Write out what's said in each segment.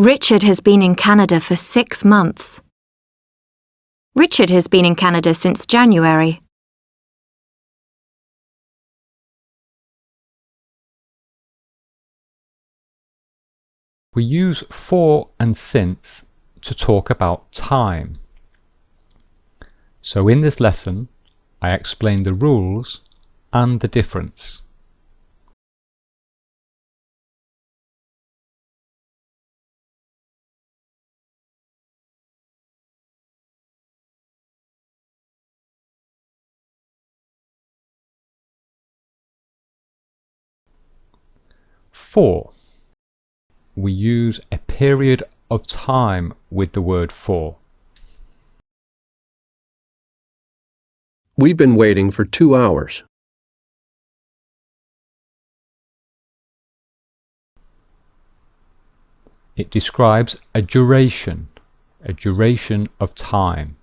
Richard has been in Canada for 6 months. Richard has been in Canada since January. We use for and since to talk about time. So in this lesson, I explain the rules and the difference. For. We use a period of time with the word for. We've been waiting for 2 hours. It describes a duration of time.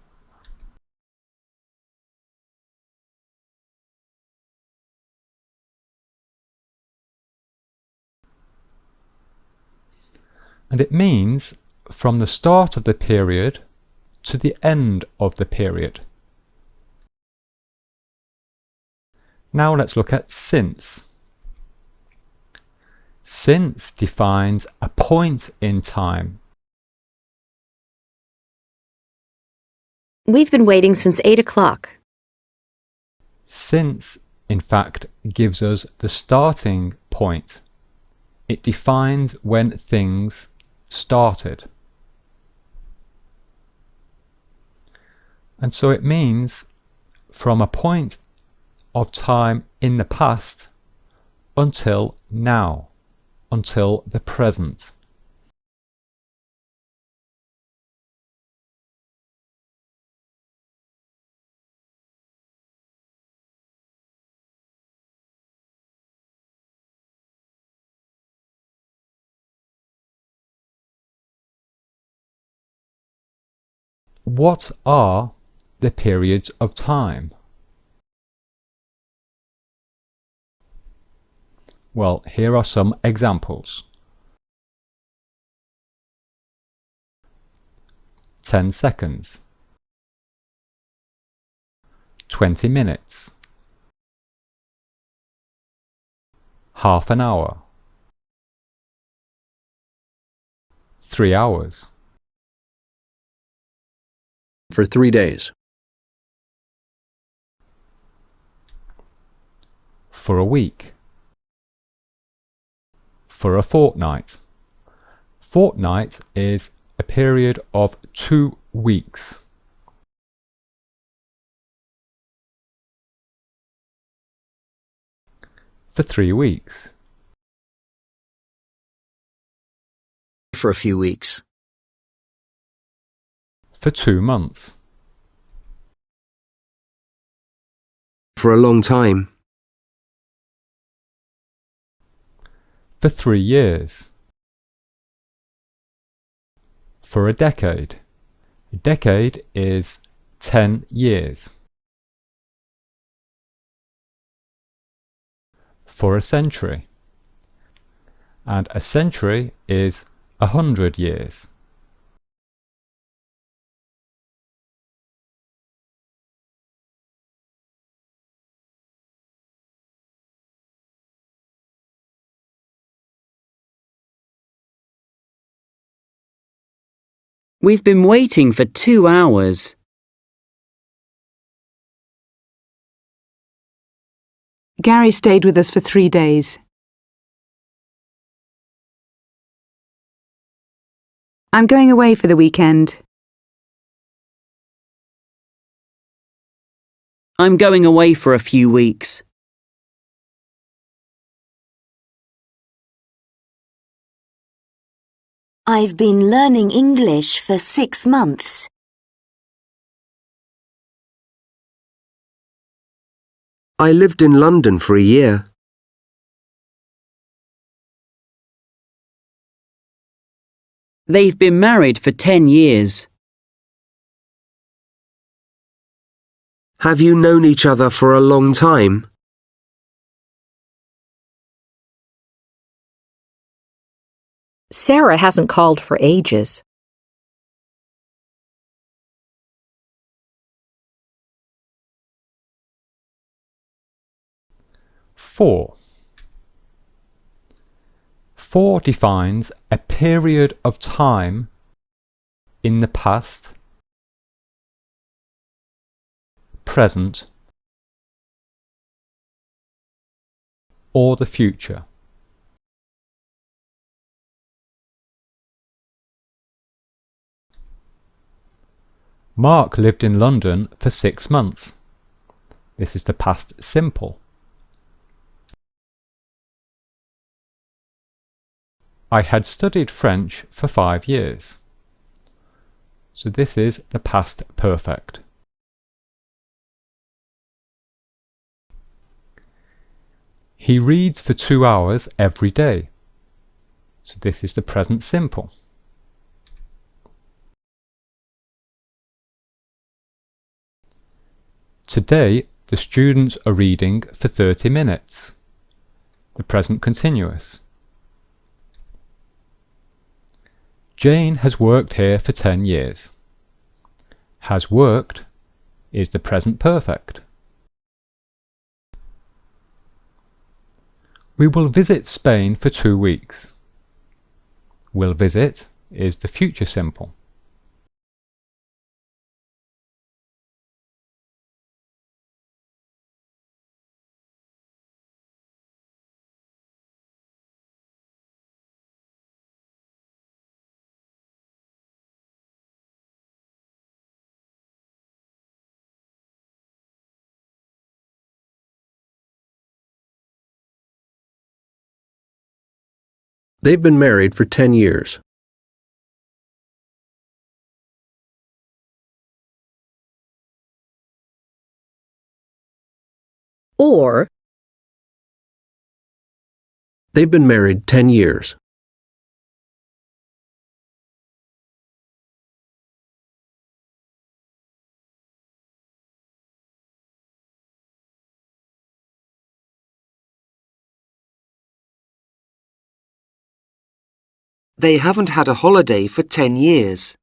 And it means from the start of the period to the end of the period. Now let's look at since. Since defines a point in time. We've been waiting since 8 o'clock. Since, in fact, gives us the starting point. It defines when things started. And so it means from a point of time in the past until now, until the present. What are the periods of time? Well, here are some examples. 10 seconds, 20 minutes, half an hour, 3 hours. For 3 days. For a week. For a fortnight. Fortnight is a period of 2 weeks. For 3 weeks. For a few weeks. For 2 months. For a long time. For 3 years. For a decade. A decade is 10 years. For a century. And a century is 100 years. We've been waiting for 2 hours. Gary stayed with us for 3 days. I'm going away for the weekend. I'm going away for a few weeks. I've been learning English for 6 months. I lived in London for a year. They've been married for 10 years. Have you known each other for a long time? Sarah hasn't called for ages. For defines a period of time in the past, present, or the future. Mark lived in London for 6 months. This is the past simple. I had studied French for 5 years. So this is the past perfect. He reads for 2 hours every day. So this is the present simple. Today, the students are reading for 30 minutes. The present continuous. Jane has worked here for 10 years. Has worked is the present perfect. We will visit Spain for 2 weeks. Will visit is the future simple. They've been married for 10 years. Or, They've been married 10 years. They haven't had a holiday for 10 years.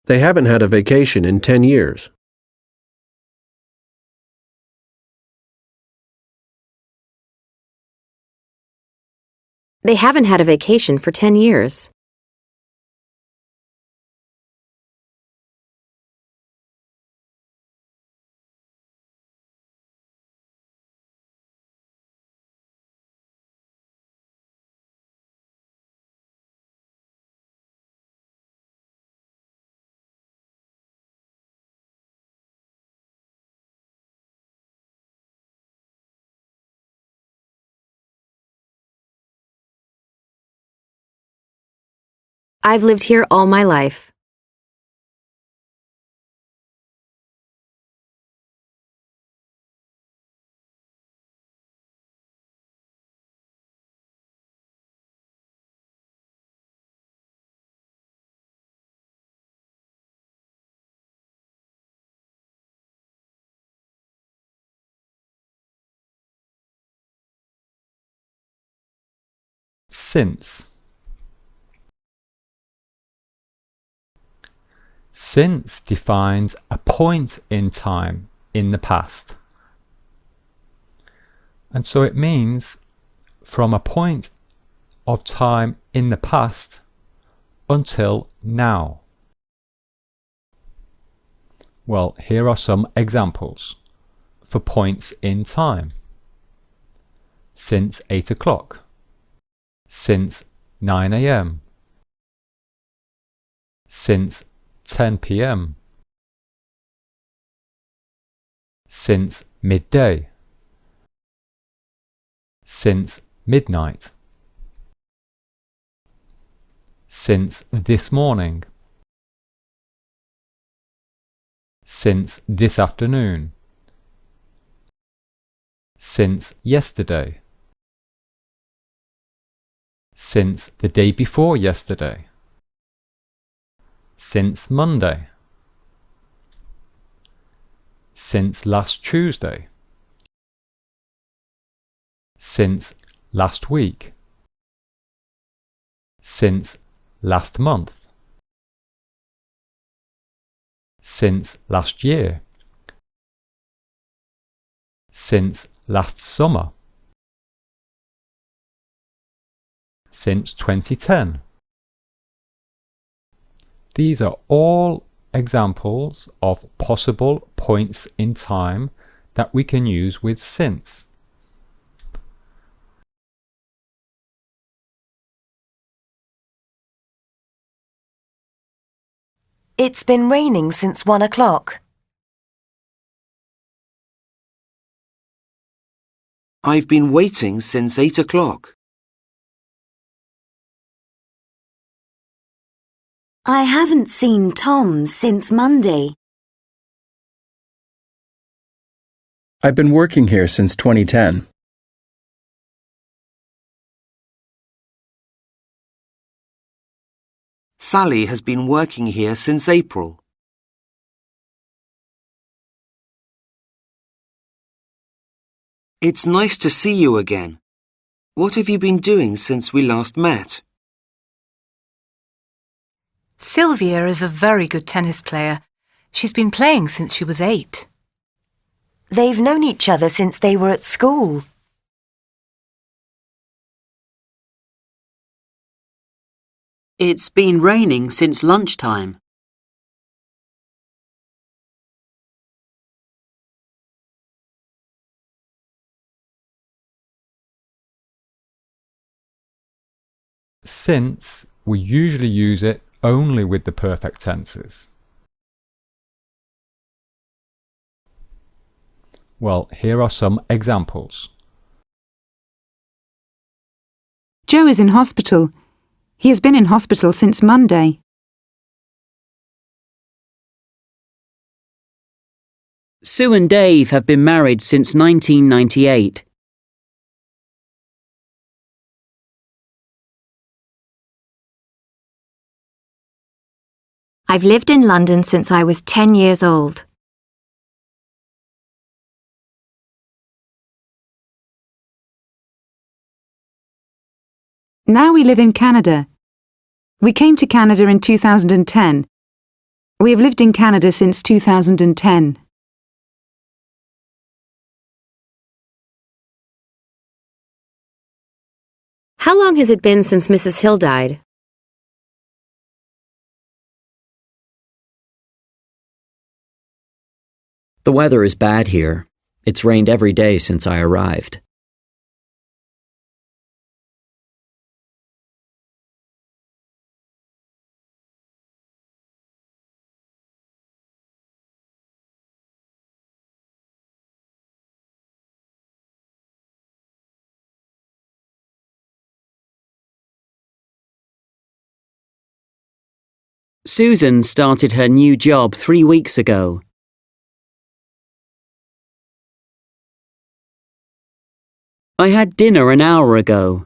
They haven't had a vacation in 10 years. They haven't had a vacation for 10 years. I've lived here all my life. Since. Since defines a point in time in the past. And so it means from a point of time in the past until now. Well, here are some examples for points in time. Since 8 o'clock. Since 9 a.m. Since 10 p.m. Since midday. Since midnight. Since this morning. Since this afternoon. since yesterday, since the day before yesterday, since Monday, since last Tuesday, since last week, since last month, since last year, since last summer, since 2010. These are all examples of possible points in time that we can use with since. It's been raining since 1 o'clock. I've been waiting since 8 o'clock. I haven't seen Tom since Monday. I've been working here since 2010. Sally has been working here since April. It's nice to see you again. What have you been doing since we last met? Sylvia is a very good tennis player. She's been playing since she was 8. They've known each other since they were at school. It's been raining since lunchtime. Since, we usually use it only with the perfect tenses. Well, here are some examples. Joe is in hospital. He has been in hospital since Monday. Sue and Dave have been married since 1998. I've lived in London since I was 10 years old. Now we live in Canada. We came to Canada in 2010. We have lived in Canada since 2010. How long has it been since Mrs. Hill died? The weather is bad here. It's rained every day since I arrived. Susan started her new job 3 weeks ago. I had dinner an hour ago.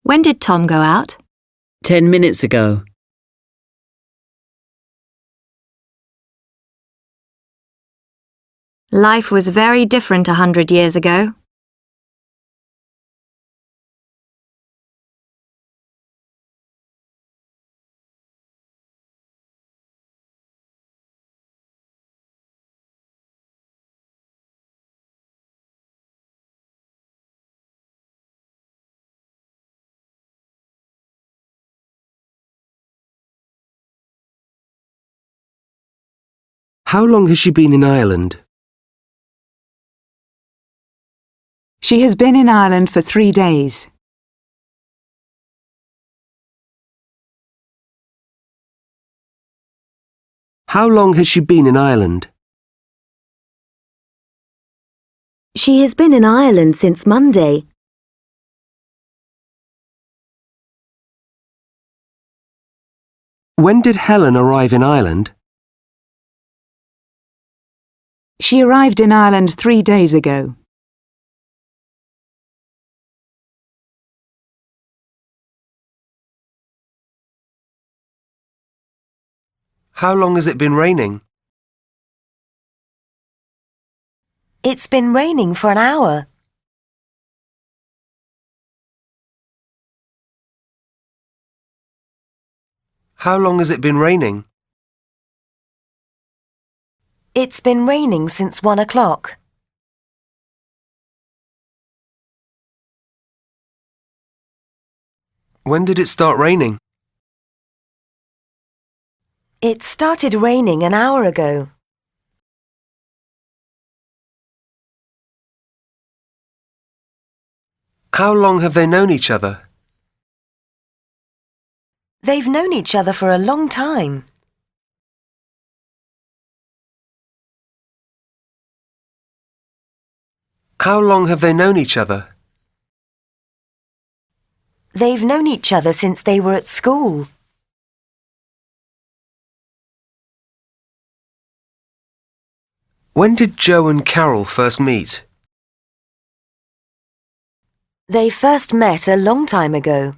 When did Tom go out? 10 minutes ago. Life was very different 100 years ago. How long has she been in Ireland? She has been in Ireland for 3 days. How long has she been in Ireland? She has been in Ireland since Monday. When did Helen arrive in Ireland? She arrived in Ireland 3 days ago. How long has it been raining? It's been raining for an hour. How long has it been raining? It's been raining since 1 o'clock. When did it start raining? It started raining an hour ago. How long have they known each other? They've known each other for a long time. How long have they known each other? They've known each other since they were at school. When did Joe and Carol first meet? They first met a long time ago.